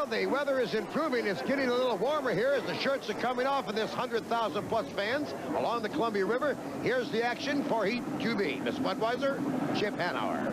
Well, the weather is improving. It's getting a little warmer here as the shirts are coming off of this 100,000 plus fans along the Columbia River. Here's the action for Heat 2B. Miss Budweiser, Chip Hanauer.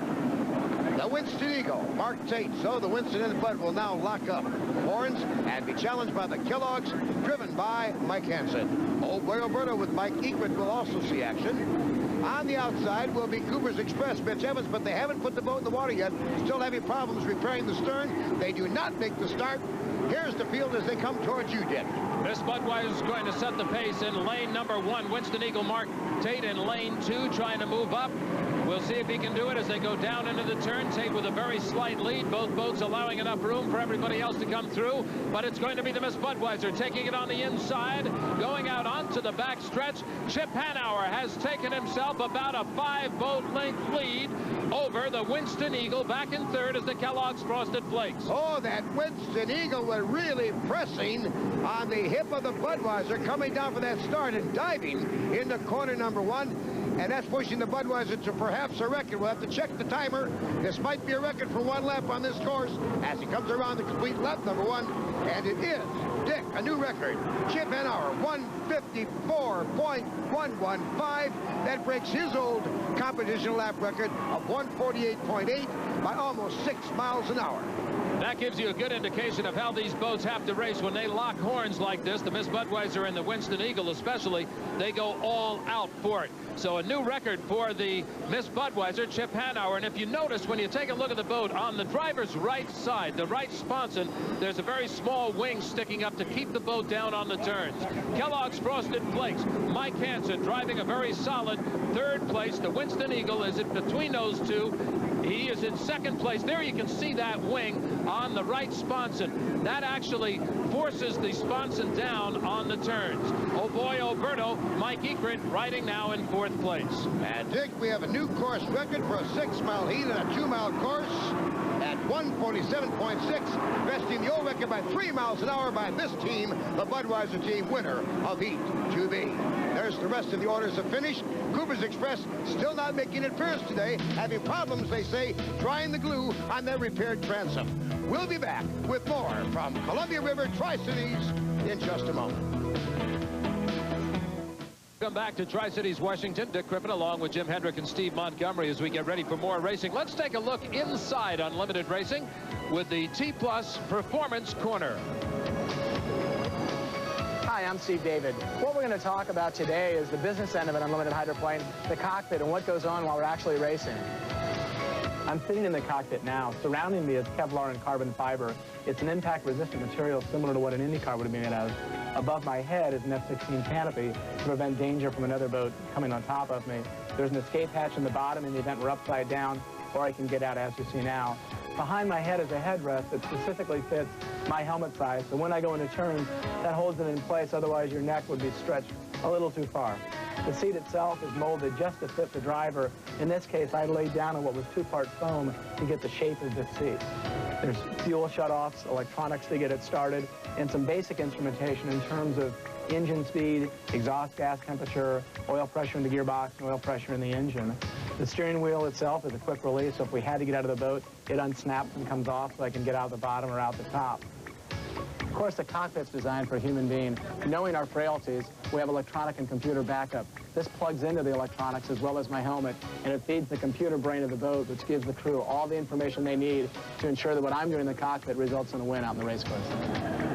The Winston Eagle, Mark Tate. So the Winston and the Bud will now lock up horns and be challenged by the Kellogg's, driven by Mike Hansen. Old Boy Alberta with Mike Egret will also see action. On the outside will be Cooper's Express, Mitch Evans, but they haven't put the boat in the water yet. Still having problems repairing the stern. They do not make the start. Here's the field as they come towards you, Dick. Miss Budweiser is going to set the pace in lane number 1. Winston Eagle, Mark Tate in lane 2, trying to move up. We'll see if he can do it as they go down into the turn. Tate with a very slight lead. Both boats allowing enough room for everybody else to come through. But it's going to be the Miss Budweiser taking it on the inside, going out onto the back stretch. Chip Hanauer has taken himself about a 5-boat length lead over the Winston Eagle, back in third as the Kellogg's Frosted Flakes. Oh, that Winston Eagle was really pressing on the hip of the Budweiser, coming down for that start and diving into corner number 1. And that's pushing the Budweiser to perhaps a record. We'll have to check the timer. This might be a record for one lap on this course as he comes around the complete lap number 1. And it is, Dick, a new record. Chip Hanauer, 154.115. That breaks his old competition lap record of 148.8 by almost 6 miles an hour. That gives you a good indication of how these boats have to race when they lock horns like this. The Miss Budweiser and the Winston Eagle especially, they go all out for it. So a new record for the Miss Budweiser, Chip Hanauer. And if you notice, when you take a look at the boat, on the driver's right side, the right sponson, there's a very small wing sticking up to keep the boat down on the turns. Kellogg's Frosted Flakes, Mike Hansen driving a very solid third place. The Winston Eagle is in between those two. He is in second place. There you can see that wing on the right sponson. That actually forces the sponson down on the turns. Oh boy, Alberto, Mike Egret riding now in fourth place. And Dick, we have a new course record for a 6-mile heat and a 2-mile course at 147.6, besting the old record by 3 miles an hour by this team, the Budweiser team, winner of Heat 2B. There's the rest of the orders of finish. Cooper's Express still not making it first today, having problems, they say, drying the glue on their repaired transom. We'll be back with more from Columbia River Tri-Cities in just a moment. Welcome back to Tri-Cities, Washington. Dick Crippen along with Jim Hendrick and Steve Montgomery as we get ready for more racing. Let's take a look inside Unlimited Racing with the T-Plus Performance Corner. Hi, I'm Steve David. What we're going to talk about today is the business end of an unlimited hydroplane, the cockpit, and what goes on while we're actually racing. I'm sitting in the cockpit now. Surrounding me is Kevlar and carbon fiber. It's an impact-resistant material similar to what an IndyCar would be made of. Above my head is an F-16 canopy to prevent danger from another boat coming on top of me. There's an escape hatch in the bottom in the event we're upside down, or I can get out as you see now. Behind my head is a headrest that specifically fits my helmet size, so when I go into turns, that holds it in place, otherwise your neck would be stretched a little too far. The seat itself is molded just to fit the driver. In this case, I laid down on what was 2-part foam to get the shape of this seat. There's fuel shutoffs, electronics to get it started, and some basic instrumentation in terms of engine speed, exhaust gas temperature, oil pressure in the gearbox, and oil pressure in the engine. The steering wheel itself is a quick release, so if we had to get out of the boat, it unsnaps and comes off so I can get out the bottom or out the top. Of course, the cockpit's designed for a human being. Knowing our frailties, we have electronic and computer backup. This plugs into the electronics as well as my helmet, and it feeds the computer brain of the boat, which gives the crew all the information they need to ensure that what I'm doing in the cockpit results in a win out in the race course.